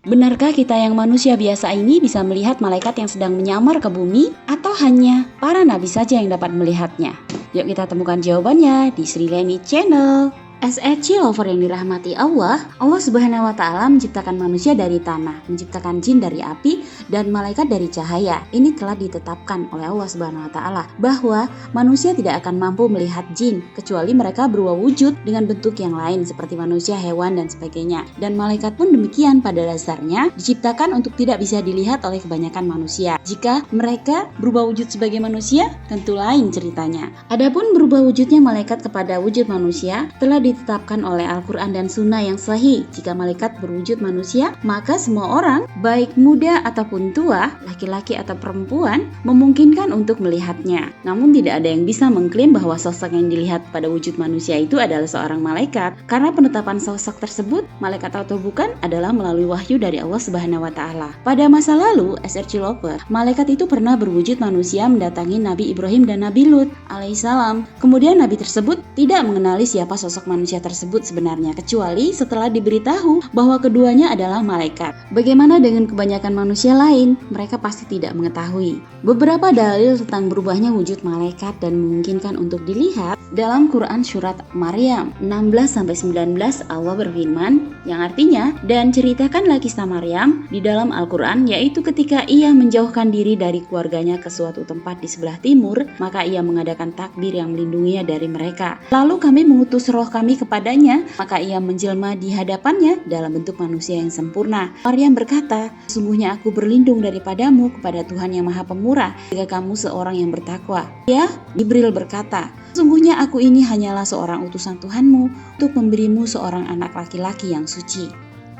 Benarkah kita yang manusia biasa ini bisa melihat malaikat yang sedang menyamar ke bumi? Atau hanya para nabi saja yang dapat melihatnya? Yuk kita temukan jawabannya di Sri Leni Channel. SRC Lover yang dirahmati Allah Subhanahu wa Ta'ala menciptakan manusia dari tanah, menciptakan jin dari api, dan malaikat dari cahaya. Ini telah ditetapkan oleh Allah Subhanahu wa Ta'ala bahwa manusia tidak akan mampu melihat jin kecuali mereka berubah wujud dengan bentuk yang lain seperti manusia, hewan, dan sebagainya. Dan malaikat pun demikian, pada dasarnya diciptakan untuk tidak bisa dilihat oleh kebanyakan manusia. Jika mereka berubah wujud sebagai manusia, tentu lain ceritanya. Adapun berubah wujudnya malaikat kepada wujud manusia telah ditetapkan oleh Al-Quran dan Sunnah yang sahih. Jika malaikat berwujud manusia, maka semua orang, baik muda ataupun tua, laki-laki atau perempuan, memungkinkan untuk melihatnya. Namun tidak ada yang bisa mengklaim bahwa sosok yang dilihat pada wujud manusia itu adalah seorang malaikat, karena penetapan sosok tersebut, malaikat atau bukan, adalah melalui wahyu dari Allah Subhanahu wa Ta'ala. Pada masa lalu, SRC Lover, malaikat itu pernah berwujud manusia mendatangi Nabi Ibrahim dan Nabi Lut alaihissalam. Kemudian Nabi tersebut tidak mengenali siapa sosok manusia tersebut sebenarnya, kecuali setelah diberitahu bahwa keduanya adalah malaikat. Bagaimana dengan kebanyakan manusia lain? Mereka pasti tidak mengetahui. Beberapa dalil tentang berubahnya wujud malaikat dan memungkinkan untuk dilihat dalam Quran surat Maryam 16-19 Allah berfirman, yang artinya, dan ceritakanlah kisah Maryam di dalam Al-Quran, yaitu ketika ia menjauhkan diri dari keluarganya ke suatu tempat di sebelah timur, maka ia mengadakan takbir yang melindunginya dari mereka. Lalu kami mengutus roh kami kepadanya, maka ia menjelma di hadapannya dalam bentuk manusia yang sempurna. Maryam berkata, sungguhnya aku berlindung daripadamu kepada Tuhan yang Maha Pemurah, jika kamu seorang yang bertakwa. Ya, Jibril berkata, sungguhnya aku ini hanyalah seorang utusan Tuhanmu untuk memberimu seorang anak laki-laki yang suci.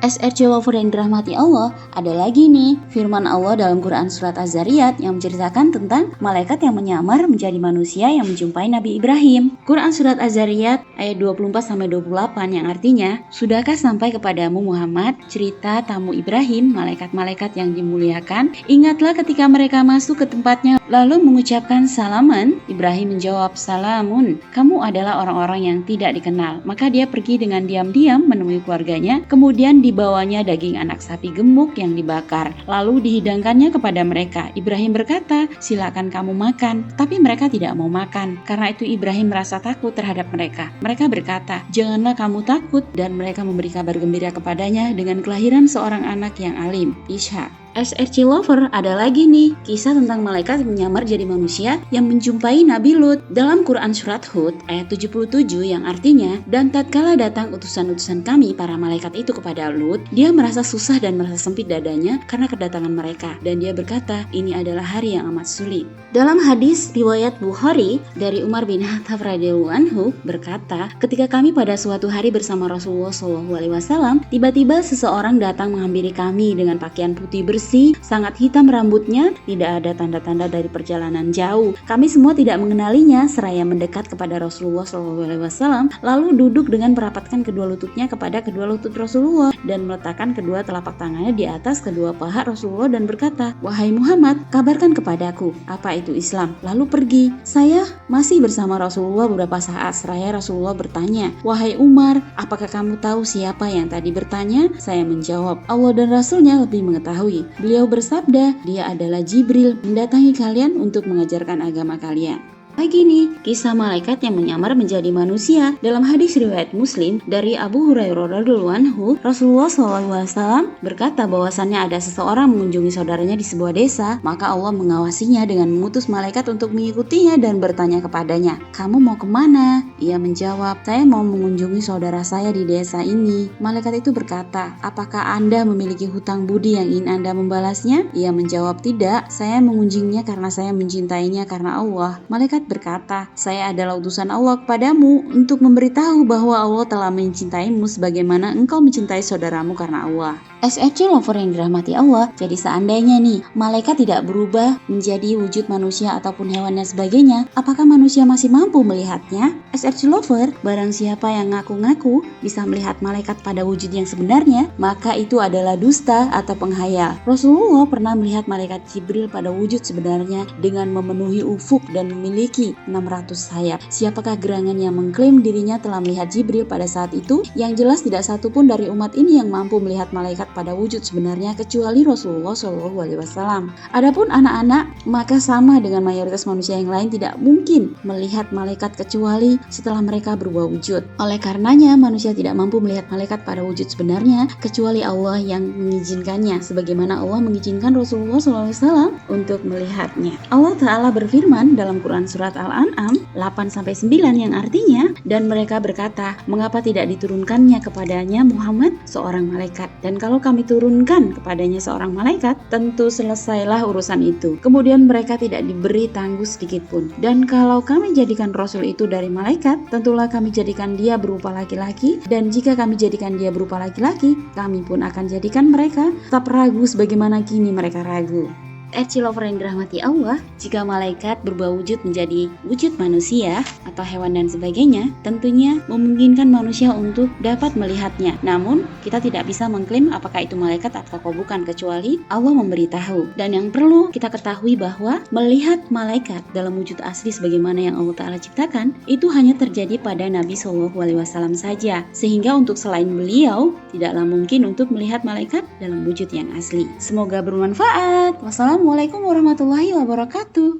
SRC Lover yang dirahmati Allah, ada lagi nih firman Allah dalam Quran surat Az-Zariyat yang menceritakan tentang malaikat yang menyamar menjadi manusia yang menjumpai Nabi Ibrahim. Quran surat Az-Zariyat ayat 24-28 yang artinya, sudahkah sampai kepadamu Muhammad cerita tamu Ibrahim, malaikat-malaikat yang dimuliakan? Ingatlah ketika mereka masuk ke tempatnya lalu mengucapkan salaman. Ibrahim menjawab, salamun, kamu adalah orang-orang yang tidak dikenal. Maka dia pergi dengan diam-diam menemui keluarganya, kemudian dibawanya daging anak sapi gemuk yang dibakar, lalu dihidangkannya kepada mereka. Ibrahim berkata, silakan kamu makan. Tapi mereka tidak mau makan. Karena itu Ibrahim merasa takut terhadap mereka. Mereka berkata, janganlah kamu takut, dan mereka memberi kabar gembira kepadanya dengan kelahiran seorang anak yang alim, Ishak. SRC Lover, ada lagi nih kisah tentang malaikat yang menyamar jadi manusia yang menjumpai Nabi Lut dalam Quran surat Hud ayat 77 yang artinya, dan tatkala datang utusan-utusan kami para malaikat itu kepada Lut, dia merasa susah dan merasa sempit dadanya karena kedatangan mereka, dan dia berkata, ini adalah hari yang amat sulit. Dalam hadis riwayat Bukhari dari Umar bin Khattab radhiyallahu anhu berkata, ketika kami pada suatu hari bersama Rasulullah SAW, tiba-tiba seseorang datang menghampiri kami dengan pakaian putih bersih, sangat hitam rambutnya, tidak ada tanda-tanda dari perjalanan jauh. Kami semua tidak mengenalinya, seraya mendekat kepada Rasulullah SAW, lalu duduk dengan merapatkan kedua lututnya kepada kedua lutut Rasulullah dan meletakkan kedua telapak tangannya di atas kedua paha Rasulullah dan berkata, wahai Muhammad, kabarkan kepadaku apa itu Islam, lalu pergi. Saya masih bersama Rasulullah beberapa saat, seraya Rasulullah bertanya, wahai Umar, apakah kamu tahu siapa yang tadi bertanya? Saya menjawab, Allah dan Rasulnya lebih mengetahui. Beliau bersabda, dia adalah Jibril, mendatangi kalian untuk mengajarkan agama kalian. Lagi nih, kisah malaikat yang menyamar menjadi manusia. Dalam hadis riwayat Muslim dari Abu Hurairah radhiyallahu anhu, Rasulullah SAW berkata bahwasannya ada seseorang mengunjungi saudaranya di sebuah desa, maka Allah mengawasinya dengan mengutus malaikat untuk mengikutinya dan bertanya kepadanya, kamu mau kemana? Ia menjawab, saya mau mengunjungi saudara saya di desa ini. Malaikat itu berkata, apakah Anda memiliki hutang budi yang ingin Anda membalasnya? Ia menjawab, tidak, saya mengunjunginya karena saya mencintainya karena Allah. Malaikat berkata, saya adalah utusan Allah kepadamu untuk memberitahu bahwa Allah telah mencintaimu sebagaimana engkau mencintai saudaramu karena Allah. SRC Lover yang dirahmati Allah, jadi seandainya nih malaikat tidak berubah menjadi wujud manusia ataupun hewan dan sebagainya, apakah manusia masih mampu melihatnya? SRC Lover, barang siapa yang ngaku-ngaku bisa melihat malaikat pada wujud yang sebenarnya, maka itu adalah dusta atau penghayal. Rasulullah pernah melihat malaikat Jibril pada wujud sebenarnya dengan memenuhi ufuk dan memiliki memiliki 600 sayap. Siapakah gerangan yang mengklaim dirinya telah melihat Jibril pada saat itu? Yang jelas tidak satu pun dari umat ini yang mampu melihat malaikat pada wujud sebenarnya kecuali Rasulullah SAW. Adapun anak-anak, maka sama dengan mayoritas manusia yang lain tidak mungkin melihat malaikat kecuali setelah mereka berubah wujud. Oleh karenanya manusia tidak mampu melihat malaikat pada wujud sebenarnya kecuali Allah yang mengizinkannya, sebagaimana Allah mengizinkan Rasulullah SAW untuk melihatnya. Allah Ta'ala berfirman dalam Quran Surat Al-An'am 8-9 yang artinya, dan mereka berkata, mengapa tidak diturunkannya kepadanya Muhammad seorang malaikat, dan kalau kami turunkan kepadanya seorang malaikat, tentu selesailah urusan itu. Kemudian mereka tidak diberi tangguh sedikit pun. Dan kalau kami jadikan Rasul itu dari malaikat, tentulah kami jadikan dia berupa laki-laki, dan jika kami jadikan dia berupa laki-laki, kami pun akan jadikan mereka tetap ragu sebagaimana kini mereka ragu. Lover yang dirahmati Allah, jika malaikat berubah wujud menjadi wujud manusia atau hewan dan sebagainya, tentunya memungkinkan manusia untuk dapat melihatnya. Namun, kita tidak bisa mengklaim apakah itu malaikat atau bukan kecuali Allah memberitahu. Dan yang perlu kita ketahui bahwa melihat malaikat dalam wujud asli sebagaimana yang Allah Ta'ala ciptakan, itu hanya terjadi pada Nabi SAW saja. Sehingga untuk selain beliau, tidaklah mungkin untuk melihat malaikat dalam wujud yang asli. Semoga bermanfaat. Wassalamualaikum warahmatullahi wabarakatuh.